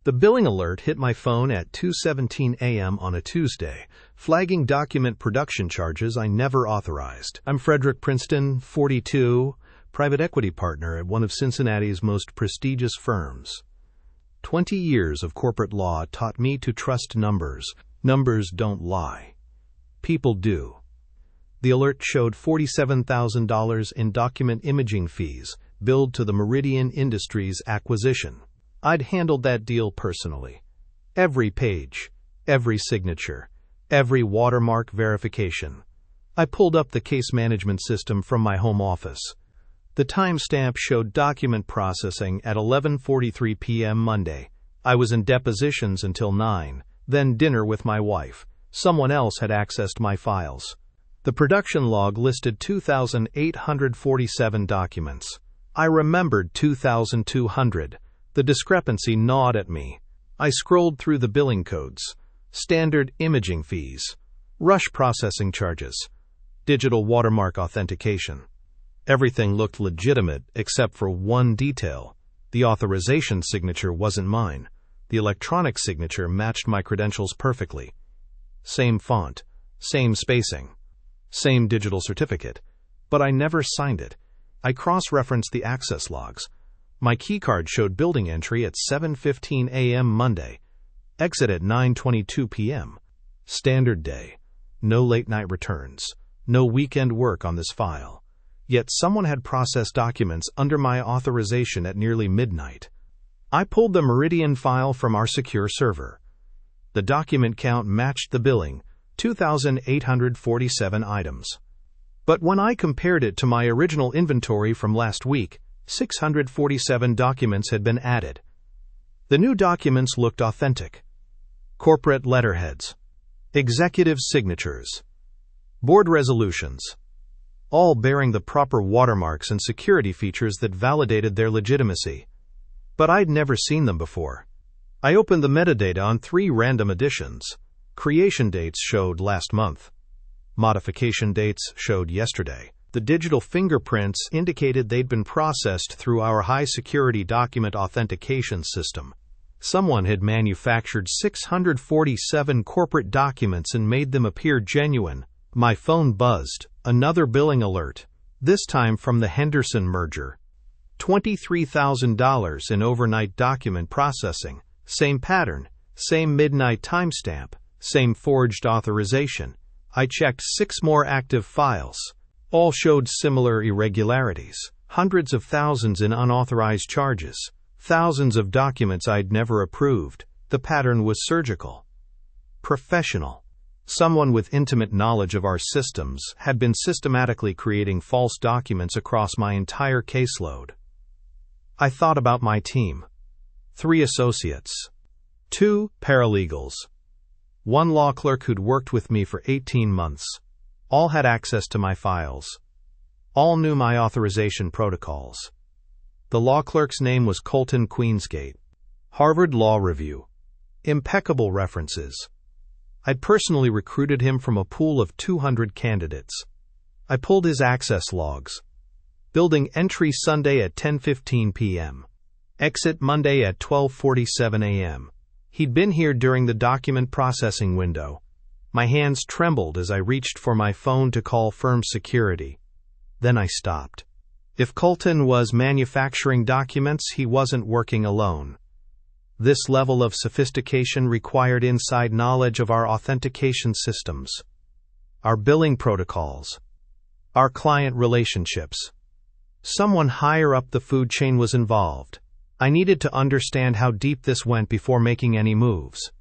The billing alert hit my phone at 2:17 a.m. on a Tuesday, flagging document production charges I never authorized. I'm Frederick, 42, private equity partner at one of Cincinnati's most prestigious firms. 20 years of corporate law taught me to trust numbers. Numbers don't lie. People do. The alert showed $47,000 in document imaging fees billed to the Meridian Industries acquisition. I'd handled that deal personally. Every page, every signature, every watermark verification. I pulled up the case management system from my home office. The timestamp showed document processing at 11:43 p.m. Monday. I was in depositions until 9, then dinner with my wife. Someone else had accessed my files. The production log listed 2,847 documents. I remembered 2,200. The discrepancy gnawed at me. I scrolled through the billing codes. Standard imaging fees, rush processing charges, digital watermark authentication. Everything looked legitimate except for one detail. The authorization signature wasn't mine. The electronic signature matched my credentials perfectly. Same font, same spacing, same digital certificate, but I never signed it. I cross-referenced the access logs. My keycard showed building entry at 7:15 a.m. Monday, exit at 9:22 p.m. Standard day. No late-night returns. No weekend work on this file. Yet someone had processed documents under my authorization at nearly midnight. I pulled the Meridian file from our secure server. The document count matched the billing, 2,847 items. But when I compared it to my original inventory from last week, 647 documents had been added. The new documents looked authentic. Corporate letterheads, executive signatures, board resolutions, all bearing the proper watermarks and security features that validated their legitimacy. But I'd never seen them before. I opened the metadata on 3 random editions. Creation dates showed last month. Modification dates showed yesterday. The digital fingerprints indicated they'd been processed through our high-security document authentication system. Someone had manufactured 647 corporate documents and made them appear genuine. My phone buzzed. Another billing alert, this time from the Henderson merger. $23,000 in overnight document processing. Same pattern, same midnight timestamp, same forged authorization. I checked 6 more active files. All showed similar irregularities. Hundreds of thousands in unauthorized charges. Thousands of documents I'd never approved. The pattern was surgical. Professional. Someone with intimate knowledge of our systems had been systematically creating false documents across my entire caseload. I thought about my team. 3 associates. 2 paralegals. 1 law clerk who'd worked with me for 18 months. All had access to my files. All knew my authorization protocols. The law clerk's name was Colton Queensgate. Harvard Law Review. Impeccable references. I'd personally recruited him from a pool of 200 candidates. I pulled his access logs. Building entry Sunday at 10:15 p.m. Exit Monday at 12:47 a.m. He'd been here during the document processing window. My hands trembled as I reached for my phone to call firm security. Then I stopped. If Colton was manufacturing documents, he wasn't working alone. This level of sophistication required inside knowledge of our authentication systems, our billing protocols, our client relationships. Someone higher up the food chain was involved. I needed to understand how deep this went before making any moves.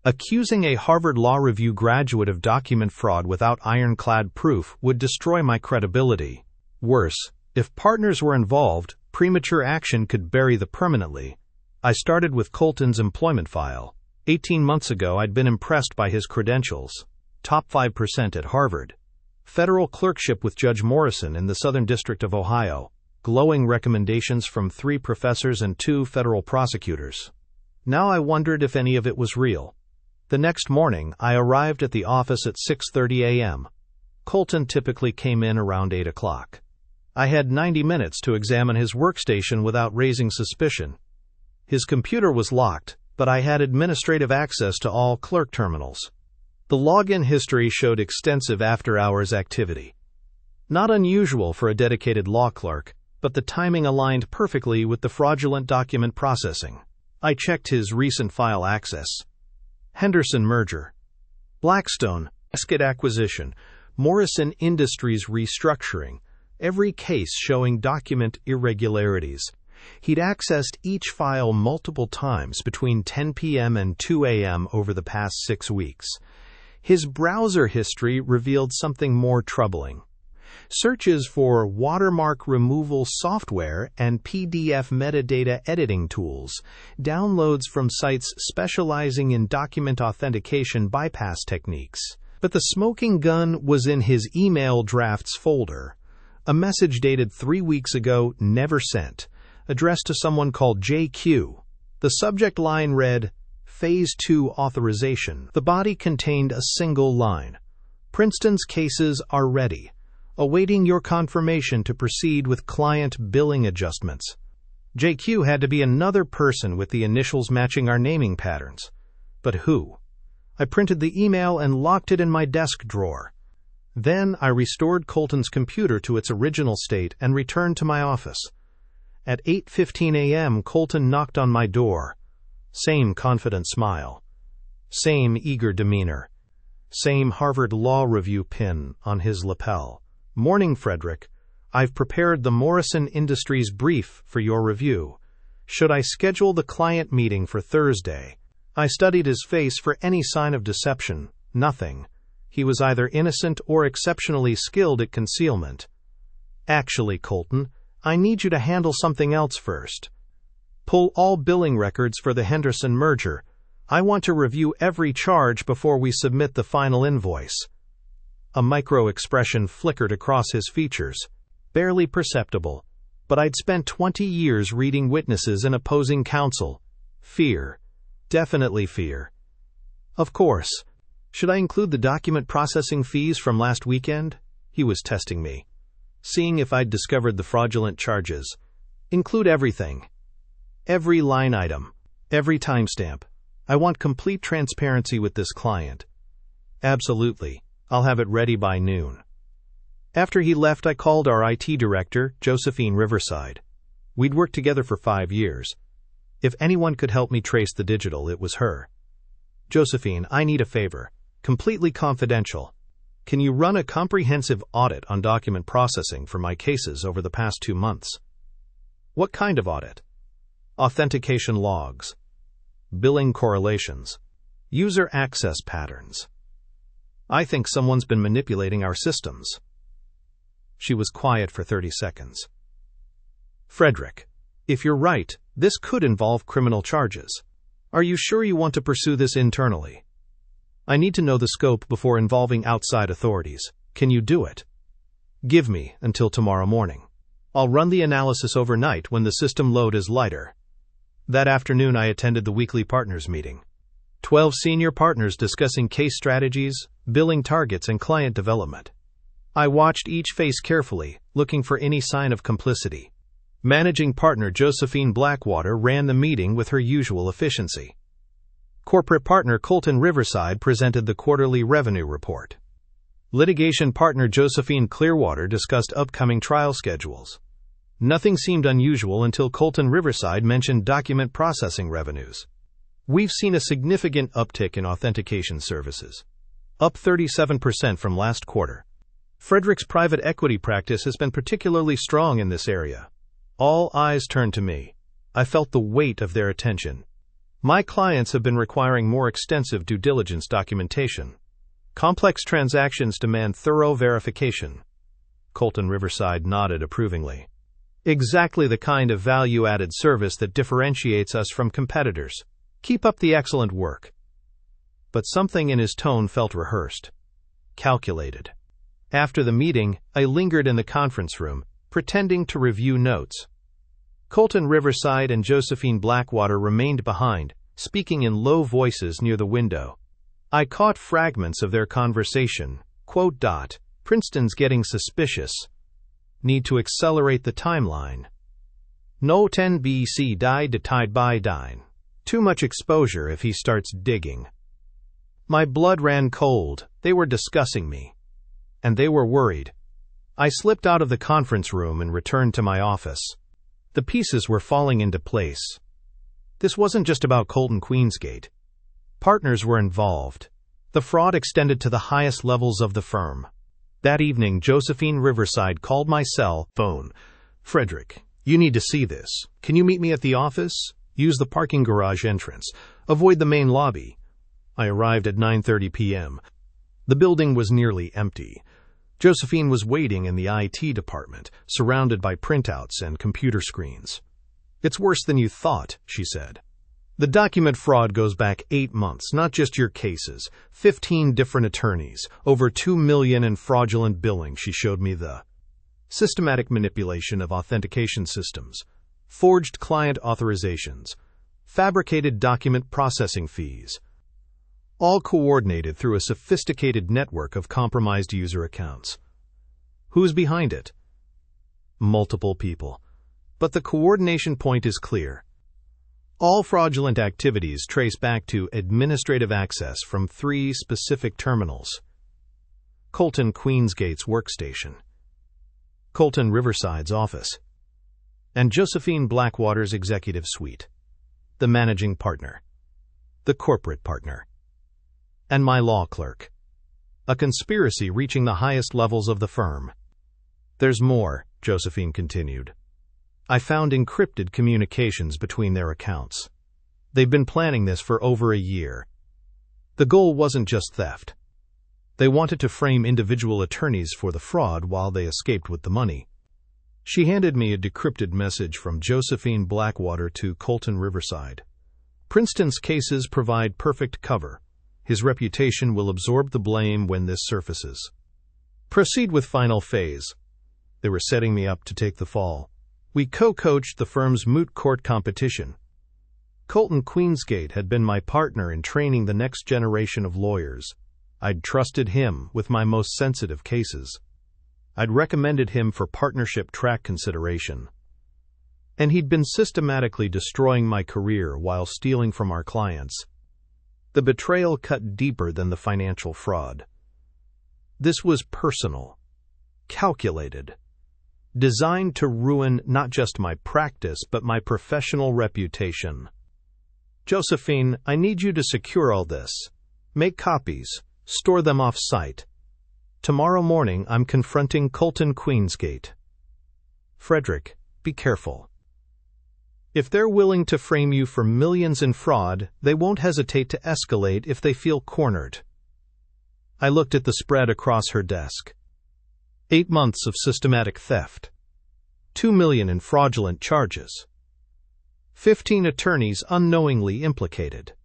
Accusing a Harvard Law Review graduate of document fraud without ironclad proof would destroy my credibility. Worse, if partners were involved, premature action could bury them permanently. I started with Colton's employment file. 18 months ago, I'd been impressed by his credentials. Top 5% at Harvard. Federal clerkship with Judge Morrison in the Southern District of Ohio. Glowing recommendations from 3 professors and 2 federal prosecutors. Now I wondered if any of it was real. The next morning, I arrived at the office at 6:30 a.m. Colton typically came in around 8 o'clock. I had 90 minutes to examine his workstation without raising suspicion. His computer was locked, but I had administrative access to all Clerk terminals. The login history showed extensive after-hours activity. Not unusual for a dedicated law clerk, but the timing aligned perfectly with the fraudulent document processing. I checked his recent file access. Henderson merger, Blackstone, Esket acquisition, Morrison Industries restructuring, every case showing document irregularities. He'd accessed each file multiple times between 10 p.m. and 2 a.m. over the past 6 weeks. His browser history revealed something more troubling. Searches for watermark removal software and PDF metadata editing tools, downloads from sites specializing in document authentication bypass techniques. But the smoking gun was in his email drafts folder. A message dated 3 weeks ago, never sent, addressed to someone called JQ. The subject line read, Phase 2 Authorization. The body contained a single line. Princeton's cases are ready, awaiting your confirmation to proceed with client billing adjustments. JQ had to be another person with the initials matching our naming patterns. But who? I printed the email and locked it in my desk drawer. Then I restored Colton's computer to its original state and returned to my office. At 8:15 a.m., Colton knocked on my door. Same confident smile. Same eager demeanor. Same Harvard Law Review pin on his lapel. Morning, Frederick. I've prepared the Morrison Industries brief for your review. Should I schedule the client meeting for Thursday? I studied his face for any sign of deception. Nothing. He was either innocent or exceptionally skilled at concealment. Actually, Colton, I need you to handle something else first. Pull all billing records for the Henderson merger. I want to review every charge before we submit the final invoice. A micro-expression flickered across his features. Barely perceptible, but I'd spent 20 years reading witnesses and opposing counsel. Fear. Definitely fear. Of course. Should I include the document processing fees from last weekend? He was testing me, seeing if I'd discovered the fraudulent charges. Include everything. Every line item. Every timestamp. I want complete transparency with this client. Absolutely. I'll have it ready by noon. After he left, I called our IT director, Josephine Riverside. We'd worked together for 5 years. If anyone could help me trace the digital, it was her. Josephine, I need a favor. Completely confidential. Can you run a comprehensive audit on document processing for my cases over the past 2 months? What kind of audit? Authentication logs. Billing correlations. User access patterns. I think someone's been manipulating our systems. She was quiet for 30 seconds. Frederick, if you're right, this could involve criminal charges. Are you sure you want to pursue this internally? I need to know the scope before involving outside authorities. Can you do it? Give me until tomorrow morning. I'll run the analysis overnight when the system load is lighter. That afternoon I attended the weekly partners meeting. 12 senior partners discussing case strategies, billing targets, and client development. I watched each face carefully, looking for any sign of complicity. Managing partner Josephine Blackwater ran the meeting with her usual efficiency. Corporate partner Colton Riverside presented the quarterly revenue report. Litigation partner Josephine Clearwater discussed upcoming trial schedules. Nothing seemed unusual until Colton Riverside mentioned document processing revenues. We've seen a significant uptick in authentication services, up 37% from last quarter. Frederick's private equity practice has been particularly strong in this area. All eyes turned to me. I felt the weight of their attention. My clients have been requiring more extensive due diligence documentation. Complex transactions demand thorough verification. Colton Riverside nodded approvingly. Exactly the kind of value-added service that differentiates us from competitors. Keep up the excellent work. But something in his tone felt rehearsed, calculated. After the meeting, I lingered in the conference room, pretending to review notes. Colton Riverside and Josephine Blackwater remained behind, speaking in low voices near the window. I caught fragments of their conversation. Quote, Princeton's getting suspicious. Need to accelerate the timeline. No 10 BC died to tide by dine. Too much exposure if he starts digging. My blood ran cold. They were discussing me. And they were worried. I slipped out of the conference room and returned to my office. The pieces were falling into place. This wasn't just about Colton Queensgate. Partners were involved. The fraud extended to the highest levels of the firm. That evening, Josephine Riverside called my cell phone. "Frederick, you need to see this. Can you meet me at the office? Use the parking garage entrance. Avoid the main lobby." I arrived at 9:30 p.m. The building was nearly empty. Josephine was waiting in the IT department, surrounded by printouts and computer screens. "It's worse than you thought," she said. "The document fraud goes back 8 months, not just your cases. 15 different attorneys, over $2 million in fraudulent billing." She showed me the systematic manipulation of authentication systems, forged client authorizations, fabricated document processing fees, all coordinated through a sophisticated network of compromised user accounts. Who's behind it? Multiple people. But the coordination point is clear. All fraudulent activities trace back to administrative access from 3 specific terminals: Colton Queensgate's workstation, Colton Riverside's office, and Josephine Blackwater's executive suite, the managing partner, the corporate partner, and my law clerk. A conspiracy reaching the highest levels of the firm. "There's more," Josephine continued. "I found encrypted communications between their accounts. They've been planning this for over a year. The goal wasn't just theft. They wanted to frame individual attorneys for the fraud while they escaped with the money." She handed me a decrypted message from Josephine Blackwater to Colton Riverside. "Princeton's cases provide perfect cover. His reputation will absorb the blame when this surfaces. Proceed with final phase." They were setting me up to take the fall. We co-coached the firm's moot court competition. Colton Queensgate had been my partner in training the next generation of lawyers. I'd trusted him with my most sensitive cases. I'd recommended him for partnership track consideration. And he'd been systematically destroying my career while stealing from our clients. The betrayal cut deeper than the financial fraud. This was personal, calculated, designed to ruin not just my practice but my professional reputation. "Josephine, I need you to secure all this. Make copies, store them off-site. Tomorrow morning I'm confronting Colton Queensgate. Frederick, be careful. If they're willing to frame you for millions in fraud, they won't hesitate to escalate if they feel cornered." I looked at the spread across her desk. 8 months of systematic theft. $2 million in fraudulent charges. 15 attorneys unknowingly implicated.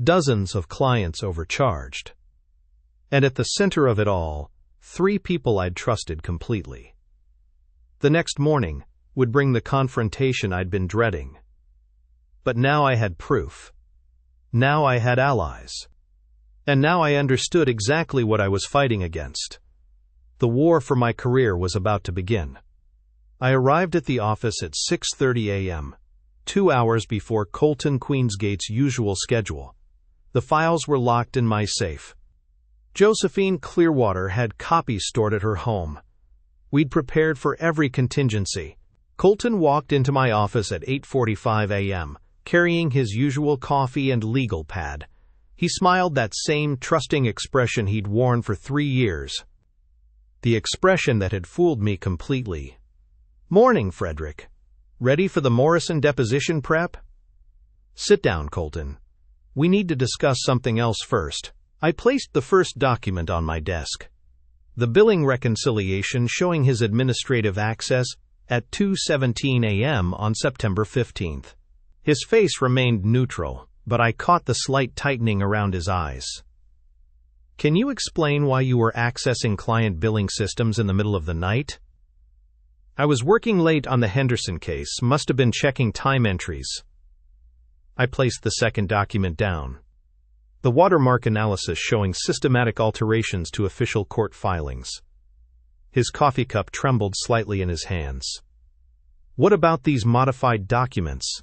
Dozens of clients overcharged. And at the center of it all, 3 people I'd trusted completely. The next morning would bring the confrontation I'd been dreading. But now I had proof. Now I had allies. And now I understood exactly what I was fighting against. The war for my career was about to begin. I arrived at the office at 6:30 a.m., 2 hours before Colton Queensgate's usual schedule. The files were locked in my safe. Josephine Clearwater had copies stored at her home. We'd prepared for every contingency. Colton walked into my office at 8:45 a.m., carrying his usual coffee and legal pad. He smiled that same trusting expression he'd worn for 3 years. The expression that had fooled me completely. "Morning, Frederick. Ready for the Morrison deposition prep?" "Sit down, Colton. We need to discuss something else first." I placed the first document on my desk. The billing reconciliation showing his administrative access at 2:17 a.m. on September 15th. His face remained neutral, but I caught the slight tightening around his eyes. "Can you explain why you were accessing client billing systems in the middle of the night?" "I was working late on the Henderson case, must have been checking time entries." I placed the second document down. The watermark analysis showing systematic alterations to official court filings. His coffee cup trembled slightly in his hands. "What about these modified documents?"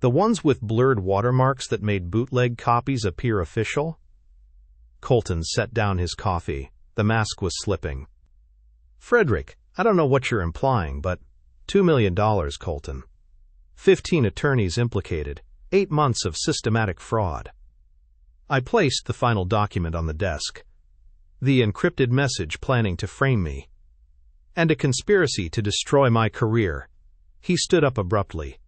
The ones with blurred watermarks that made bootleg copies appear official? Colton set down his coffee. The mask was slipping. Frederick, I don't know what you're implying, but $2 million, Colton. 15 attorneys implicated, 8 months of systematic fraud. I placed the final document on the desk. The encrypted message planning to frame me. And a conspiracy to destroy my career. He stood up abruptly.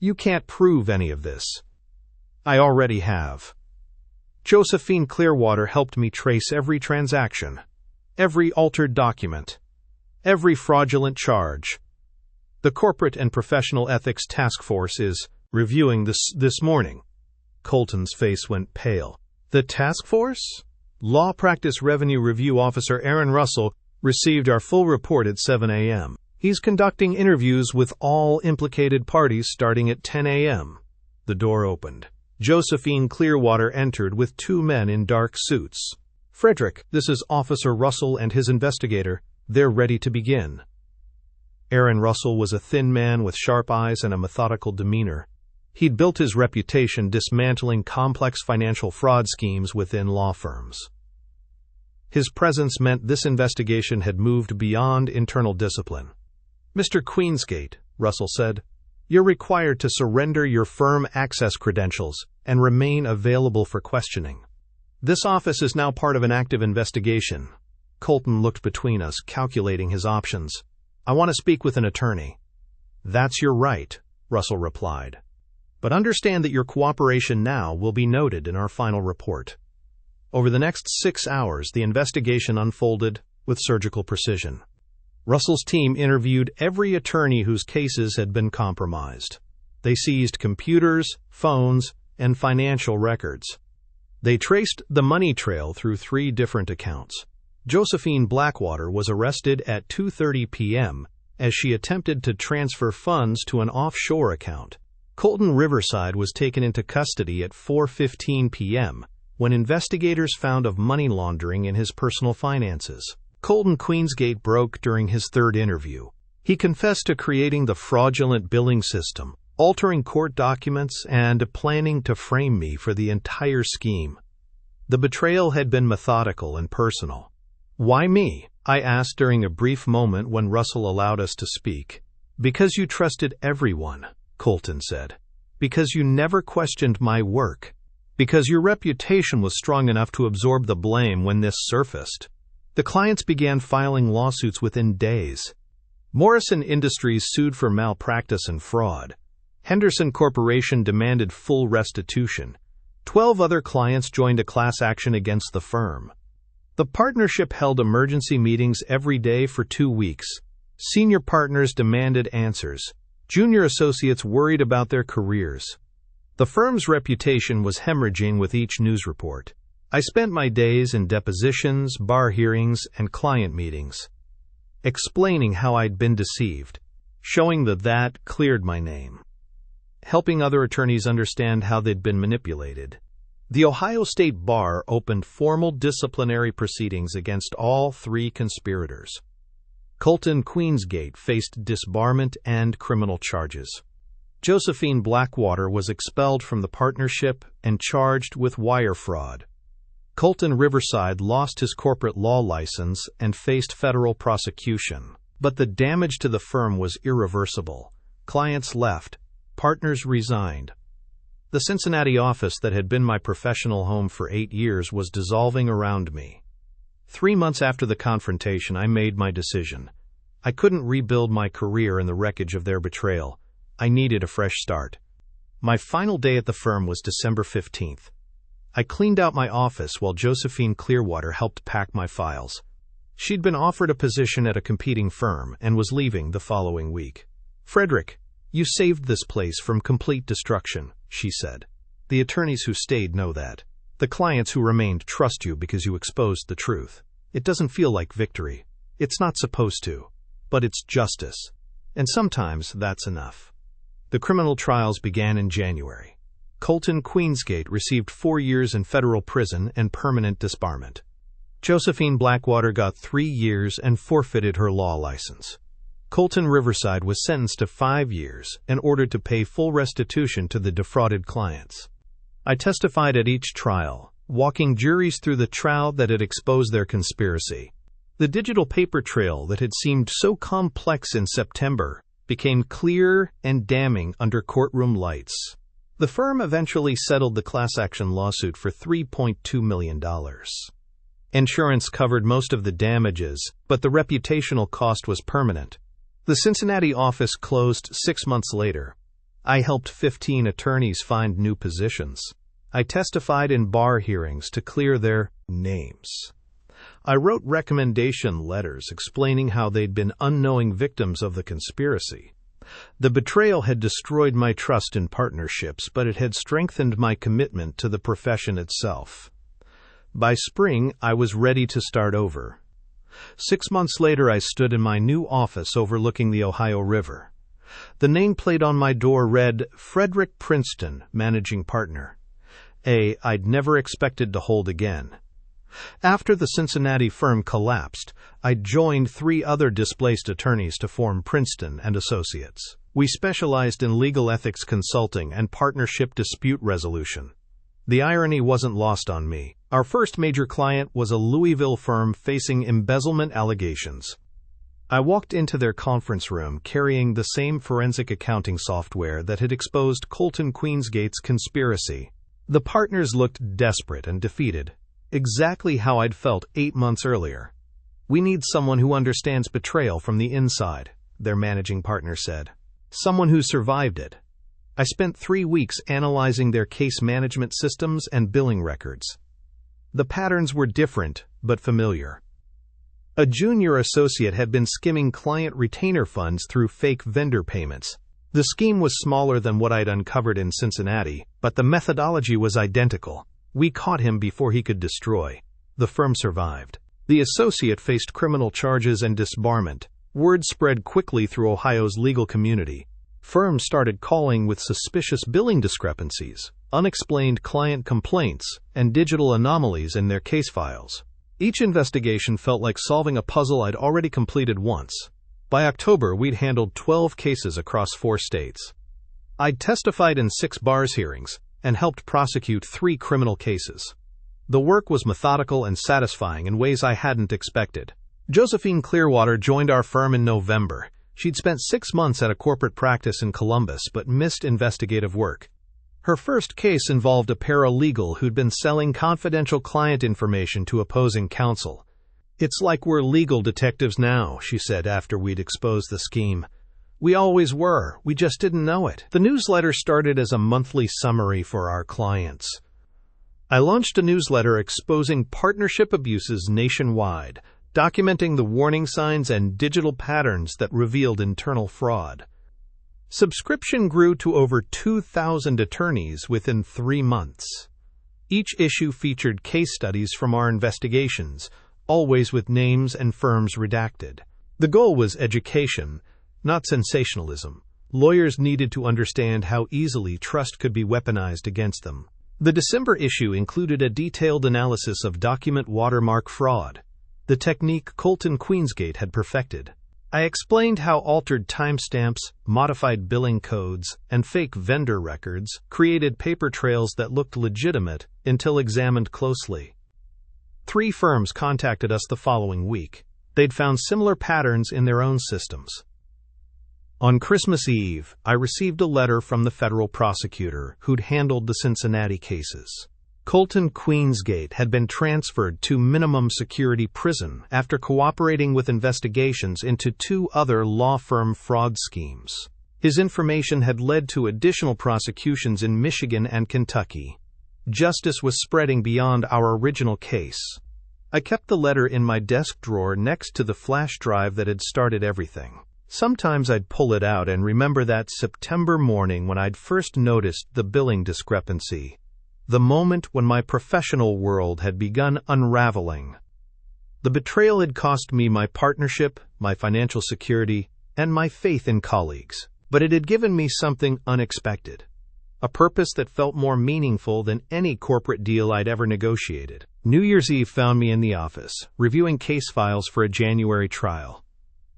You can't prove any of this. I already have. Josephine Clearwater helped me trace every transaction, every altered document, every fraudulent charge. The Corporate and Professional Ethics Task Force is reviewing this morning. Colton's face went pale. The task force? Law Practice Revenue Review Officer Aaron Russell received our full report at 7 a.m. He's conducting interviews with all implicated parties starting at 10 a.m. The door opened. Josephine Clearwater entered with 2 men in dark suits. Frederick, this is Officer Russell and his investigator. They're ready to begin. Aaron Russell was a thin man with sharp eyes and a methodical demeanor. He'd built his reputation dismantling complex financial fraud schemes within law firms. His presence meant this investigation had moved beyond internal discipline. Mr. Queensgate, Russell said, you're required to surrender your firm access credentials and remain available for questioning. This office is now part of an active investigation. Colton looked between us, calculating his options. I want to speak with an attorney. That's your right, Russell replied. But understand that your cooperation now will be noted in our final report. Over the next 6 hours, the investigation unfolded with surgical precision. Russell's team interviewed every attorney whose cases had been compromised. They seized computers, phones, and financial records. They traced the money trail through 3 different accounts. Josephine Blackwater was arrested at 2:30 p.m. as she attempted to transfer funds to an offshore account. Colton Riverside was taken into custody at 4:15 p.m. when investigators found of money laundering in his personal finances. Colton Queensgate broke during his 3rd interview. He confessed to creating the fraudulent billing system, altering court documents, and planning to frame me for the entire scheme. The betrayal had been methodical and personal. Why me? I asked during a brief moment when Russell allowed us to speak. Because you trusted everyone, Colton said. Because you never questioned my work. Because your reputation was strong enough to absorb the blame when this surfaced. The clients began filing lawsuits within days. Morrison Industries sued for malpractice and fraud. Henderson Corporation demanded full restitution. 12 other clients joined a class action against the firm. The partnership held emergency meetings every day for 2 weeks. Senior partners demanded answers. Junior associates worried about their careers. The firm's reputation was hemorrhaging with each news report. I spent my days in depositions, bar hearings, and client meetings, explaining how I'd been deceived, showing that cleared my name, helping other attorneys understand how they'd been manipulated. The Ohio State Bar opened formal disciplinary proceedings against all 3 conspirators. Colton Queensgate faced disbarment and criminal charges. Josephine Blackwater was expelled from the partnership and charged with wire fraud. Colton Riverside lost his corporate law license and faced federal prosecution. But the damage to the firm was irreversible. Clients left. Partners resigned. The Cincinnati office that had been my professional home for 8 years was dissolving around me. 3 months after the confrontation, I made my decision. I couldn't rebuild my career in the wreckage of their betrayal. I needed a fresh start. My final day at the firm was December 15th. I cleaned out my office while Josephine Clearwater helped pack my files. She'd been offered a position at a competing firm and was leaving the following week. Frederick, you saved this place from complete destruction, she said. The attorneys who stayed know that. The clients who remained trust you because you exposed the truth. It doesn't feel like victory. It's not supposed to. But it's justice. And sometimes that's enough. The criminal trials began in January. Colton Queensgate received 4 years in federal prison and permanent disbarment. Josephine Blackwater got 3 years and forfeited her law license. Colton Riverside was sentenced to 5 years and ordered to pay full restitution to the defrauded clients. I testified at each trial, walking juries through the trial that had exposed their conspiracy. The digital paper trail that had seemed so complex in September became clear and damning under courtroom lights. The firm eventually settled the class action lawsuit for $3.2 million. Insurance covered most of the damages, but the reputational cost was permanent. The Cincinnati office closed 6 months later. I helped 15 attorneys find new positions. I testified in bar hearings to clear their names. I wrote recommendation letters explaining how they'd been unknowing victims of the conspiracy. The betrayal had destroyed my trust in partnerships, but it had strengthened my commitment to the profession itself. By spring, I was ready to start over. 6 months later, I stood in my new office overlooking the Ohio River. The nameplate on my door read, Frederick Princeton, Managing Partner. I'd never expected to hold again. After the Cincinnati firm collapsed, I joined 3 other displaced attorneys to form Princeton and Associates. We specialized in legal ethics consulting and partnership dispute resolution. The irony wasn't lost on me. Our first major client was a Louisville firm facing embezzlement allegations. I walked into their conference room carrying the same forensic accounting software that had exposed Colton Queensgate's conspiracy. The partners looked desperate and defeated, exactly how I'd felt 8 months earlier. "We need someone who understands betrayal from the inside," their managing partner said. "Someone who survived it." I spent 3 weeks analyzing their case management systems and billing records. The patterns were different, but familiar. A junior associate had been skimming client retainer funds through fake vendor payments. The scheme was smaller than what I'd uncovered in Cincinnati, but the methodology was identical. We caught him before he could destroy. The firm survived. The associate faced criminal charges and disbarment. Word spread quickly through Ohio's legal community. Firms started calling with suspicious billing discrepancies, unexplained client complaints, and digital anomalies in their case files. Each investigation felt like solving a puzzle I'd already completed once. By October, we'd handled 12 cases across 4 states. I'd testified in 6 bars hearings and helped prosecute 3 criminal cases. The work was methodical and satisfying in ways I hadn't expected. Josephine Clearwater joined our firm in November. She'd spent 6 months at a corporate practice in Columbus but missed investigative work. Her first case involved a paralegal who'd been selling confidential client information to opposing counsel. "It's like we're legal detectives now," she said after we'd exposed the scheme. "We always were, we just didn't know it." The newsletter started as a monthly summary for our clients. I launched a newsletter exposing partnership abuses nationwide, documenting the warning signs and digital patterns that revealed internal fraud. Subscription grew to over 2,000 attorneys within 3 months. Each issue featured case studies from our investigations, always with names and firms redacted. The goal was education, not sensationalism. Lawyers needed to understand how easily trust could be weaponized against them. The December issue included a detailed analysis of document watermark fraud, the technique Colton Queensgate had perfected. I explained how altered timestamps, modified billing codes, and fake vendor records created paper trails that looked legitimate until examined closely. 3 firms contacted us the following week. They'd found similar patterns in their own systems. On Christmas Eve, I received a letter from the federal prosecutor who'd handled the Cincinnati cases. Colton Queensgate had been transferred to minimum security prison after cooperating with investigations into 2 other law firm fraud schemes. His information had led to additional prosecutions in Michigan and Kentucky. Justice was spreading beyond our original case. I kept the letter in my desk drawer next to the flash drive that had started everything. Sometimes I'd pull it out and remember that September morning when I'd first noticed the billing discrepancy, the moment when my professional world had begun unraveling. The betrayal had cost me my partnership, my financial security, and my faith in colleagues. But it had given me something unexpected, a purpose that felt more meaningful than any corporate deal I'd ever negotiated. New Year's Eve found me in the office, reviewing case files for a January trial.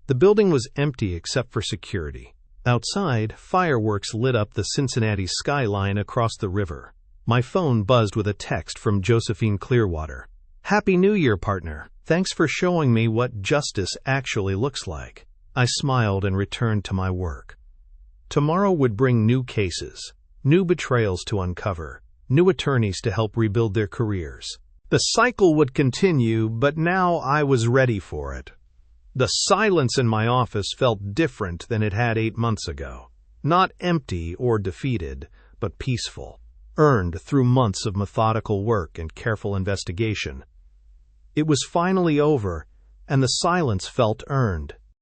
The building was empty except for security. Outside, fireworks lit up the Cincinnati skyline across the river. My phone buzzed with a text from Josephine Clearwater. "Happy New Year, partner. Thanks for showing me what justice actually looks like." I smiled and returned to my work. Tomorrow would bring new cases, new betrayals to uncover, new attorneys to help rebuild their careers. The cycle would continue, but now I was ready for it. The silence in my office felt different than it had 8 months ago. Not empty or defeated, but peaceful, earned through months of methodical work and careful investigation. It was finally over, and the silence felt earned.